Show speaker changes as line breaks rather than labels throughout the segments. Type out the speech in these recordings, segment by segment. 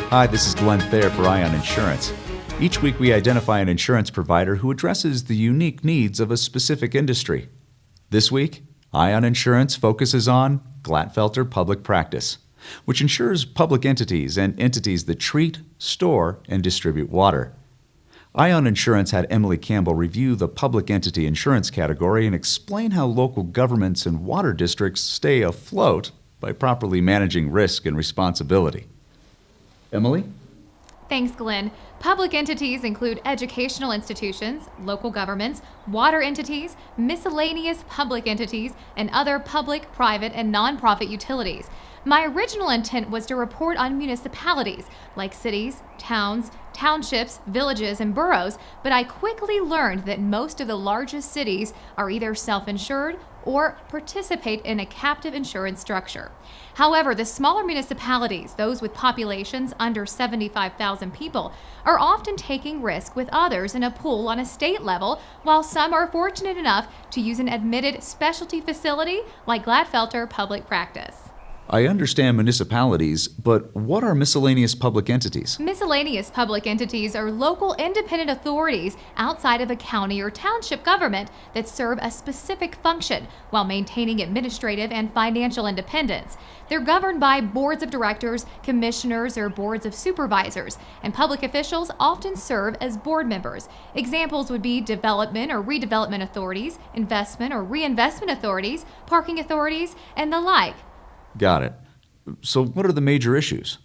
Hi, this is Glatfelter for Ion Insurance. Each week we identify an insurance provider who addresses the unique needs of a specific industry. This week, Ion Insurance focuses on Glatfelter Public Practice, which insures public entities and entities that treat, store, and distribute water. Ion Insurance had Emily Campbell review the public entity insurance category and explain how local governments and water districts stay afloat by properly managing risk and responsibility. Emily?
Thanks, Glenn. Public entities include educational institutions, local governments, water entities, miscellaneous public entities, and other public, private, and nonprofit utilities. My original intent was to report on municipalities like cities, towns, townships, villages, and boroughs, but I quickly learned that most of the largest cities are either self-insured or participate in a captive insurance structure. However, the smaller municipalities, those with populations under 75,000 people, are often taking risk with others in a pool on a state level, while some are fortunate enough to use an admitted specialty facility like Glatfelter Public Practice.
I understand municipalities, but what are miscellaneous public entities?
Miscellaneous public entities are local independent authorities outside of a county or township government that serve a specific function while maintaining administrative and financial independence. They're governed by boards of directors, commissioners, or boards of supervisors, and public officials often serve as board members. Examples would be development or redevelopment authorities, investment or reinvestment authorities, parking authorities, and the like.
Got it. So what are the major issues?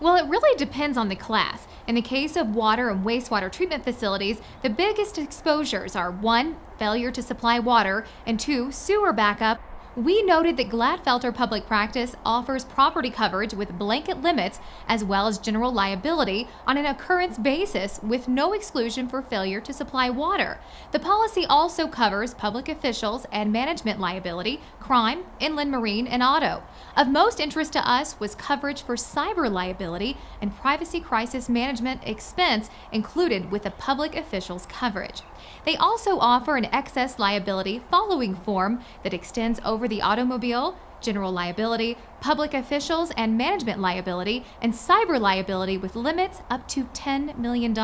Well, it really depends on the class. In the case of water and wastewater treatment facilities, the biggest exposures are 1. Failure to supply water, and 2. Sewer backup. We noted that Glatfelter Public Practice offers property coverage with blanket limits as well as general liability on an occurrence basis with no exclusion for failure to supply water. The policy also covers public officials and management liability, crime, inland marine, and auto. Of most interest to us was coverage for cyber liability and privacy crisis management expense included with the public officials coverage. They also offer an excess liability following form that extends over the automobile, general liability, public officials and management liability, and cyber liability with limits up to $10 million.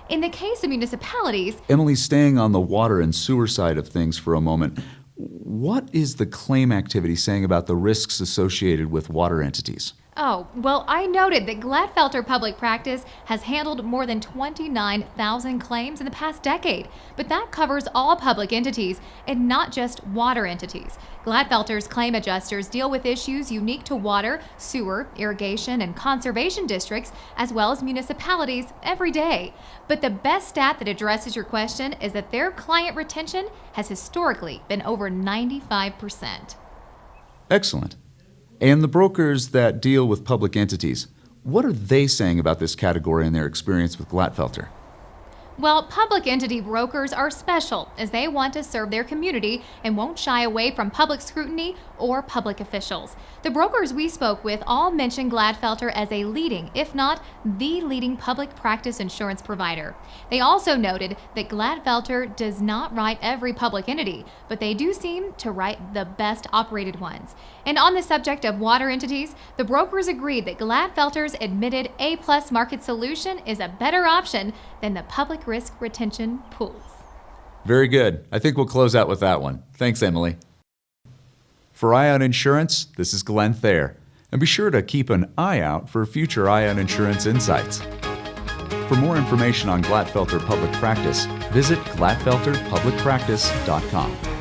In the case of municipalities,
Emily, staying on the water and sewer side of things for a moment, what is the claim activity saying about the risks associated with water entities?
Oh, well, I noted that Glatfelter Public Practice has handled more than 29,000 claims in the past decade, but that covers all public entities and not just water entities. Glatfelter's claim adjusters deal with issues unique to water, sewer, irrigation, and conservation districts, as well as municipalities every day. But the best stat that addresses your question is that their client retention has historically been over 95%.
Excellent. And the brokers that deal with public entities, what are they saying about this category in their experience with Glatfelter?
Well, public entity brokers are special as they want to serve their community and won't shy away from public scrutiny or public officials. The brokers we spoke with all mentioned Glatfelter as a leading, if not the leading public practice insurance provider. They also noted that Glatfelter does not write every public entity, but they do seem to write the best operated ones. And on the subject of water entities, the brokers agreed that Glatfelter's admitted A-plus market solution is a better option than the public risk retention pools.
Very good. I think we'll close out with that one. Thanks, Emily. For Ion Insurance, this is Glenn Thayer. And be sure to keep an eye out for future Ion Insurance insights. For more information on Glatfelter Public Practice, visit glatfelterpublicpractice.com.